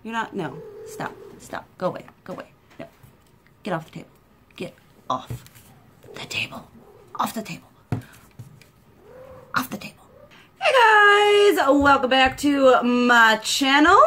You're not, no. Stop. Stop. Go away. Go away. No. Get off the table. Get off the table. Off the table. Off the table. Hey guys! Welcome back to my channel.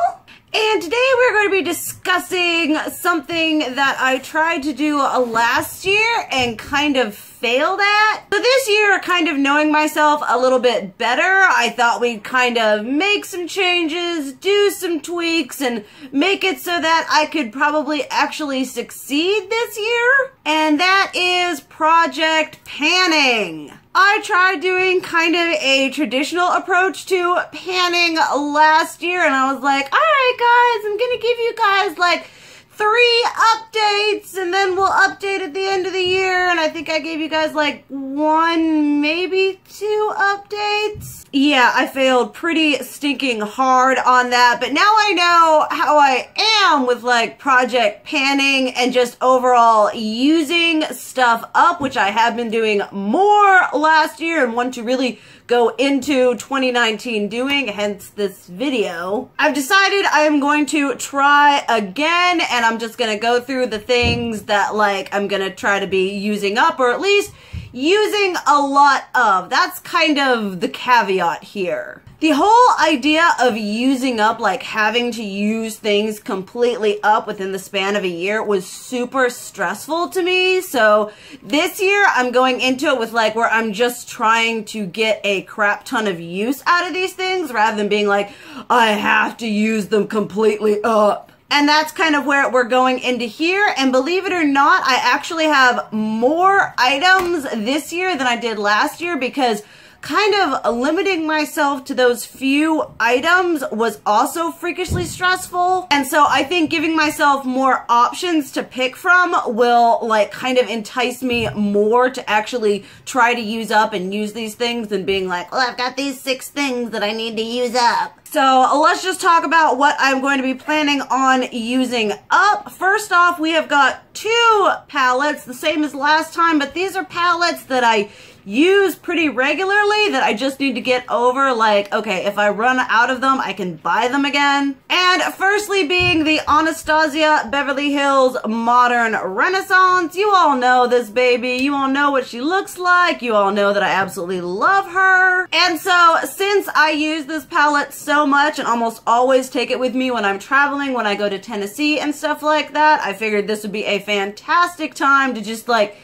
And today we're going to be discussing something that I tried to do last year and kind of failed at. So this year, kind of knowing myself a little bit better, I thought we'd kind of make some changes, do some tweaks, and make it so that I could probably actually succeed this year. And that is project panning. I tried doing kind of a traditional approach to panning last year, and I was like, alright guys, I'm gonna give you guys like 3 updates, and then we'll update at the end of the year, and I think I gave you guys like 1, maybe 2 updates. Yeah, I failed pretty stinking hard on that, but now I know how I am with like project panning and just overall using stuff up, which I have been doing more last year and want to really go into 2019 doing, hence this video. I've decided I am going to try again, and I'm just gonna go through the things that like I'm gonna try to be using up, or at least using a lot of. That's kind of the caveat here. The whole idea of using up, like having to use things completely up within the span of a year, was super stressful to me. So this year I'm going into it with like where I'm just trying to get a crap ton of use out of these things rather than being like, I have to use them completely up. And that's kind of where we're going into here. And believe it or not, I actually have more items this year than I did last year, because kind of limiting myself to those few items was also freakishly stressful. And so I think giving myself more options to pick from will like kind of entice me more to actually try to use up and use these things than being like, well, I've got these 6 things that I need to use up. So let's just talk about what I'm going to be planning on using up. First off, we have got 2 palettes, the same as last time, but these are palettes that I use pretty regularly that I just need to get over, like, okay, if I run out of them, I can buy them again. And firstly being the Anastasia Beverly Hills Modern Renaissance. You all know this baby. You all know what she looks like. You all know that I absolutely love her. And so since I use this palette so much and almost always take it with me when I'm traveling, when I go to Tennessee and stuff like that, I figured this would be a fantastic time to just like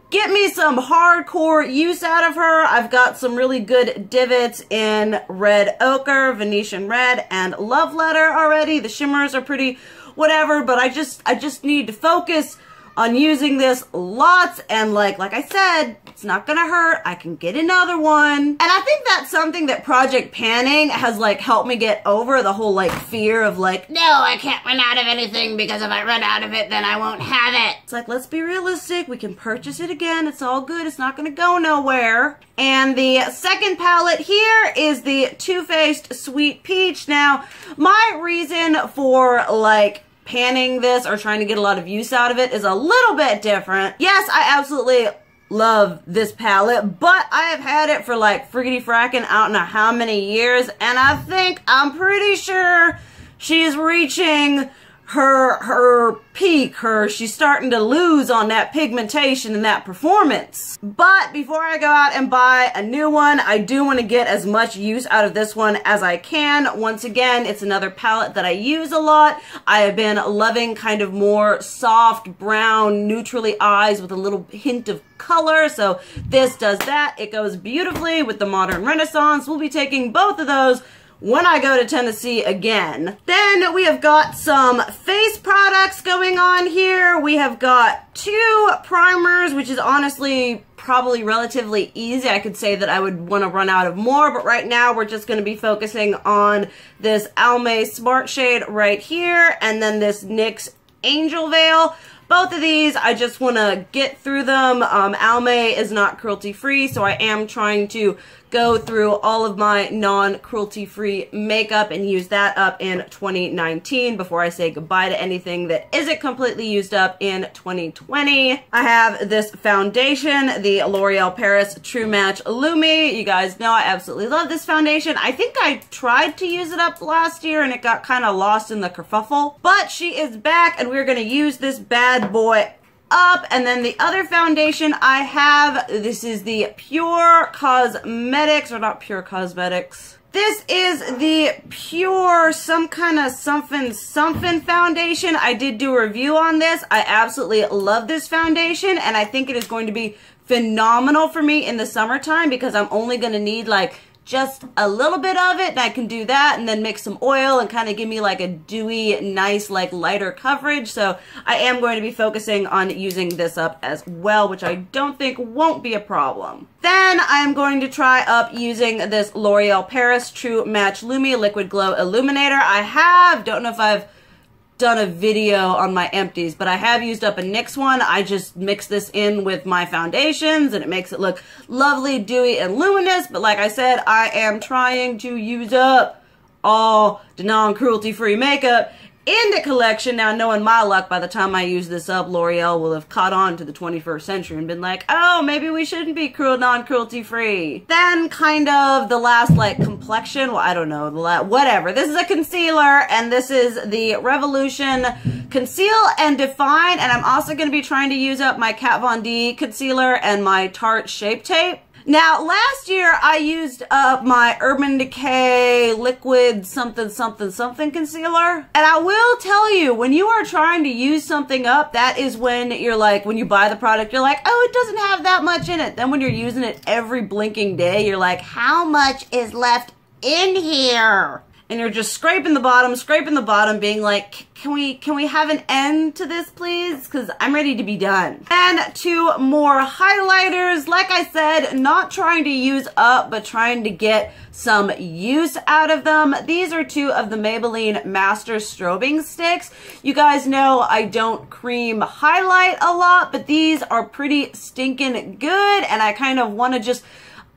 get me some hardcore use out of her. I've got some really good divots in Red Ochre, Venetian Red, and Love Letter already. The shimmers are pretty whatever, but I just need to focus on using this lots, and like I said, it's not gonna hurt. I can get another one. And I think that's something that project panning has like helped me get over, the whole like fear of like, no, I can't run out of anything because if I run out of it, then I won't have it. It's like, let's be realistic. We can purchase it again. It's all good. It's not gonna go nowhere. And the second palette here is the Too Faced Sweet Peach. Now, my reason for like panning this or trying to get a lot of use out of it is a little bit different. Yes, I absolutely love this palette, but I have had it for like friggity frackin' I don't know how many years, and I think I'm pretty sure she's reaching her peak, she's starting to lose on that pigmentation and that performance. But before I go out and buy a new one, I do want to get as much use out of this one as I can. Once again, it's another palette that I use a lot. I have been loving kind of more soft brown, neutrally eyes with a little hint of color, so this does that. It goes beautifully with the Modern Renaissance. We'll be taking both of those when I go to Tennessee again. Then we have got some face products going on here. We have got 2 primers, which is honestly probably relatively easy. I could say that I would want to run out of more, but right now we're just going to be focusing on this Almay Smart Shade right here, and then this NYX Angel Veil. Both of these, I just want to get through them. Almay is not cruelty-free, so I am trying to go through all of my non-cruelty-free makeup and use that up in 2019 before I say goodbye to anything that isn't completely used up in 2020. I have this foundation, the L'Oreal Paris True Match Lumi. You guys know I absolutely love this foundation. I think I tried to use it up last year and it got kind of lost in the kerfuffle, but she is back and we're going to use this bad boy up. And then the other foundation I have, this is the Pure Cosmetics, or not Pure Cosmetics. This is the Pure some kind of something foundation. I did do a review on this. I absolutely love this foundation and I think it is going to be phenomenal for me in the summertime because I'm only going to need like just a little bit of it and I can do that and then mix some oil and kind of give me like a dewy, nice, like lighter coverage. So I am going to be focusing on using this up as well, which I don't think won't be a problem. Then I am going to try up using this L'Oreal Paris True Match Lumi Liquid Glow Illuminator. don't know if I've done a video on my empties, but I have used up a NYX one. I just mix this in with my foundations and it makes it look lovely, dewy, and luminous. But like I said, I am trying to use up all the non-cruelty-free makeup in the collection. Now, knowing my luck, by the time I use this up, L'Oreal will have caught on to the 21st century and been like, oh, maybe we shouldn't be non-cruelty free. Then kind of the last like complexion, well, I don't know, whatever. This is a concealer and this is the Revolution Conceal and Define. And I'm also going to be trying to use up my Kat Von D concealer and my Tarte Shape Tape. Now, last year I used up my Urban Decay liquid something concealer. And I will tell you, when you are trying to use something up, that is when you're like, when you buy the product, you're like, oh, it doesn't have that much in it. Then when you're using it every blinking day, you're like, how much is left in here? And you're just scraping the bottom, being like, can we have an end to this, please? Because I'm ready to be done. And 2 more highlighters. Like I said, not trying to use up, but trying to get some use out of them. These are 2 of the Maybelline Master Strobing Sticks. You guys know I don't cream highlight a lot, but these are pretty stinking good, and I kind of want to just...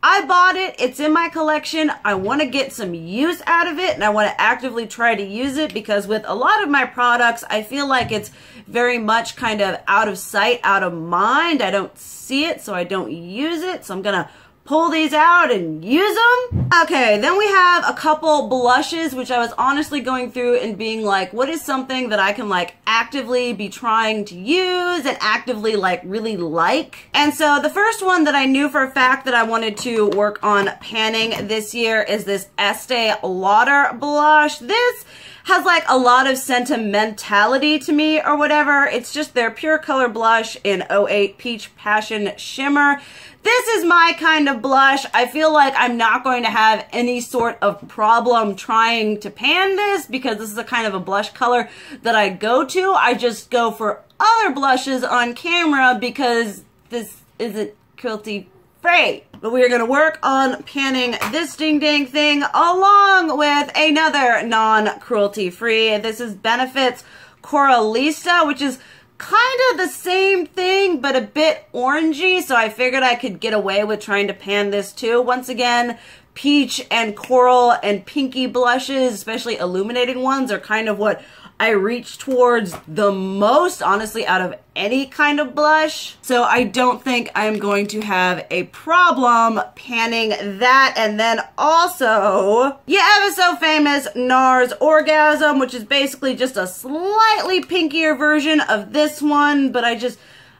I bought it, it's in my collection, I want to get some use out of it and I want to actively try to use it because with a lot of my products, I feel like it's very much kind of out of sight, out of mind. I don't see it, so I don't use it. So I'm going to pull these out and use them. Okay, then we have a couple blushes, which I was honestly going through and being like, what is something that I can like actively be trying to use and actively like really like? And so the first one that I knew for a fact that I wanted to work on panning this year is this Estee Lauder blush. This has like a lot of sentimentality to me or whatever. It's just their Pure Color blush in 08 Peach Passion Shimmer. This is my kind of blush. I feel like I'm not going to have any sort of problem trying to pan this because this is a kind of a blush color that I go to. I just go for other blushes on camera because this isn't cruelty free. But we are going to work on panning this ding-dang thing along with another non-cruelty free. This is Benefit's Coralista, which is kind of the same thing, but a bit orangey, so I figured I could get away with trying to pan this too. Once again, peach and coral and pinky blushes, especially illuminating ones, are kind of what I reach towards the most, honestly, out of any kind of blush. So I don't think I'm going to have a problem panning that. And then also, yeah, ever so famous NARS Orgasm, which is basically just a slightly pinkier version of this one. But I've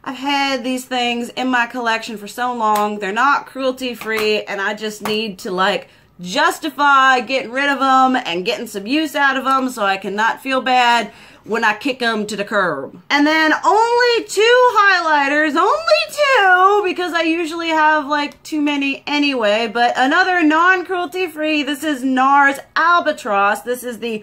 had these things in my collection for so long. They're not cruelty free, and I just need to like justify getting rid of them and getting some use out of them so I cannot feel bad when I kick them to the curb. And then only 2 highlighters, only 2, because I usually have like too many anyway, but another non-cruelty free. This is NARS Albatross. This is the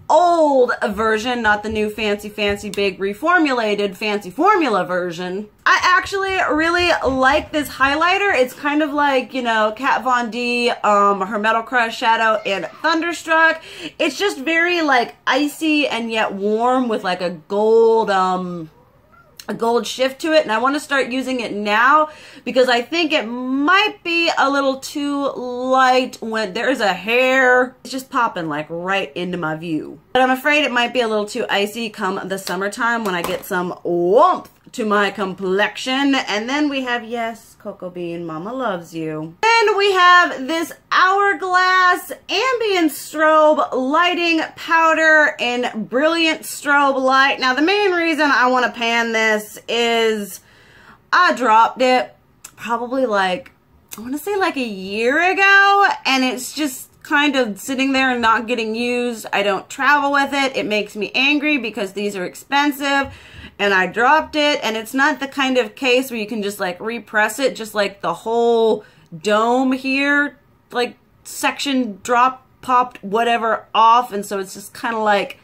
old version, not the new fancy big reformulated fancy formula version. I actually really like this highlighter. It's kind of like, you know, Kat Von D, her Metal Crush shadow and Thunderstruck. It's just very like icy and yet warm with like a gold, a gold shift to it, and I want to start using it now because I think it might be a little too light when there's a hair. It's just popping like right into my view. But I'm afraid it might be a little too icy come the summertime when I get some warmth to my complexion. And then we have, yes, Cocoa Bean, Mama loves you. Then we have this Hourglass Ambient Strobe Lighting Powder in Brilliant Strobe Light. Now, the main reason I want to pan this is I dropped it probably like, I want to say like a year ago, and it's just kind of sitting there and not getting used. I don't travel with it. It makes me angry because these are expensive. And I dropped it, and it's not the kind of case where you can just like repress it, just like the whole dome here, like section drop, popped, whatever off. And so it's just kind of like,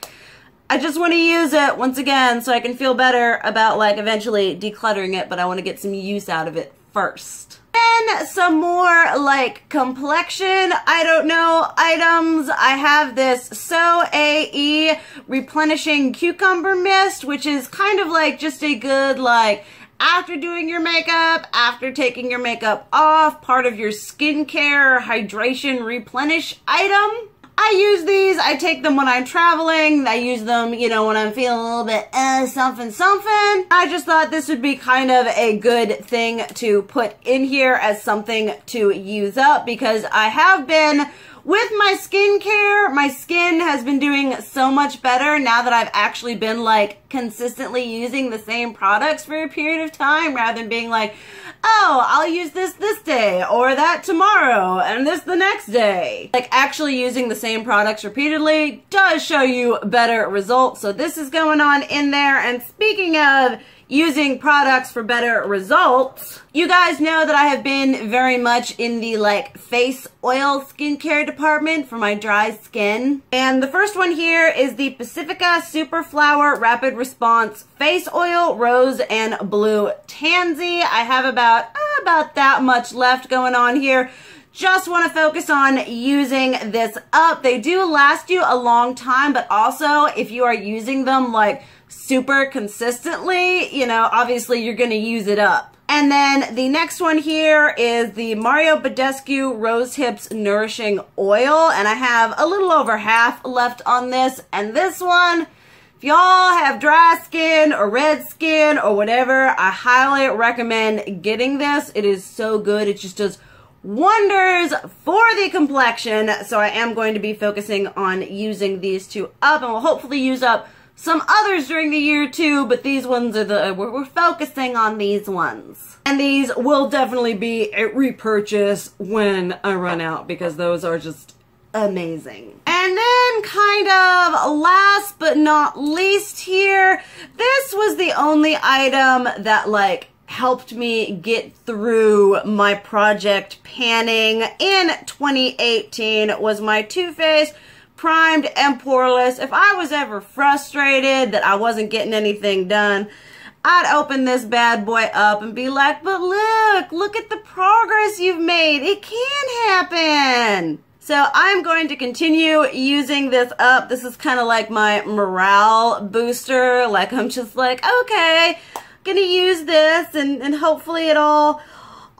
I just want to use it once again so I can feel better about like eventually decluttering it, but I want to get some use out of it first. Then some more like complexion, I don't know, items. I have this So AE Replenishing Cucumber Mist, which is kind of like just a good like after doing your makeup, after taking your makeup off, part of your skincare hydration replenish item. I use these, I take them when I'm traveling, I use them, you know, when I'm feeling a little bit something. I just thought this would be kind of a good thing to put in here as something to use up because I have been, with my skincare, my skin has been doing so much better now that I've actually been like consistently using the same products for a period of time rather than being like, oh, I'll use this day or that tomorrow and this the next day. Like actually using the same products repeatedly does show you better results. So this is going on in there. And speaking of using products for better results, you guys know that I have been very much in the like face oil skincare department for my dry skin. And the first one here is the Pacifica Super Flower Rapid Response Face Oil, Rose and Blue Tansy. I have about that much left going on here. Just want to focus on using this up. They do last you a long time, but also if you are using them like super consistently, you know, obviously you're going to use it up. And then the next one here is the Mario Badescu Rose Hips Nourishing Oil. And I have a little over half left on this. And this one, if y'all have dry skin or red skin or whatever, I highly recommend getting this. It is so good. It just does wonders for the complexion. So I am going to be focusing on using these two up, and we'll hopefully use up some others during the year too, but these ones are we're focusing on these ones. And these will definitely be a repurchase when I run out because those are just amazing. And then kind of last but not least here, this was the only item that like helped me get through my project panning in 2018 was my Too Faced Primed and Poreless. If I was ever frustrated that I wasn't getting anything done, I'd open this bad boy up and be like, but look at the progress you've made. It can happen. So I'm going to continue using this up. This is kind of like my morale booster. Like I'm just like, okay, gonna use this and hopefully it all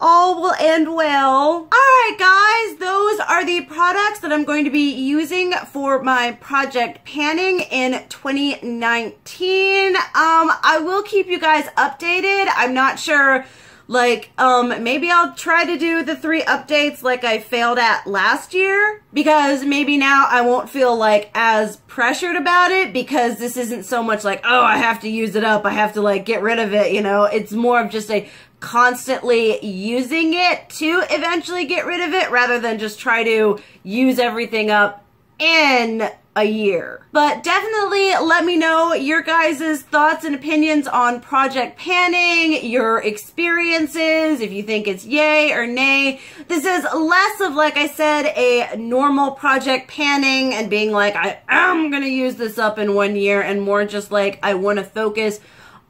will end well. Alright guys, those are the products that I'm going to be using for my project panning in 2019. I will keep you guys updated. I'm not sure, like, maybe I'll try to do the 3 updates like I failed at last year, because maybe now I won't feel like as pressured about it, because this isn't so much like, oh, I have to use it up, I have to like get rid of it, you know. It's more of just a constantly using it to eventually get rid of it rather than just try to use everything up in a year. But definitely let me know your guys' thoughts and opinions on project panning, your experiences, if you think it's yay or nay. This is less of, like I said, a normal project panning and being like, I am gonna use this up in 1 year, and more just like I want to focus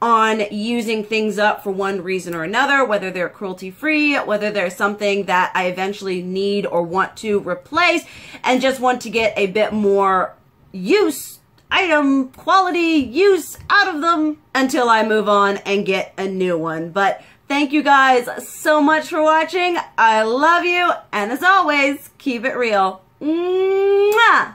on using things up for one reason or another, whether they're cruelty-free, whether there's something that I eventually need or want to replace, and just want to get a bit more use item quality use out of them until I move on and get a new one. But thank you guys so much for watching. I love you, and as always, keep it real. Mwah!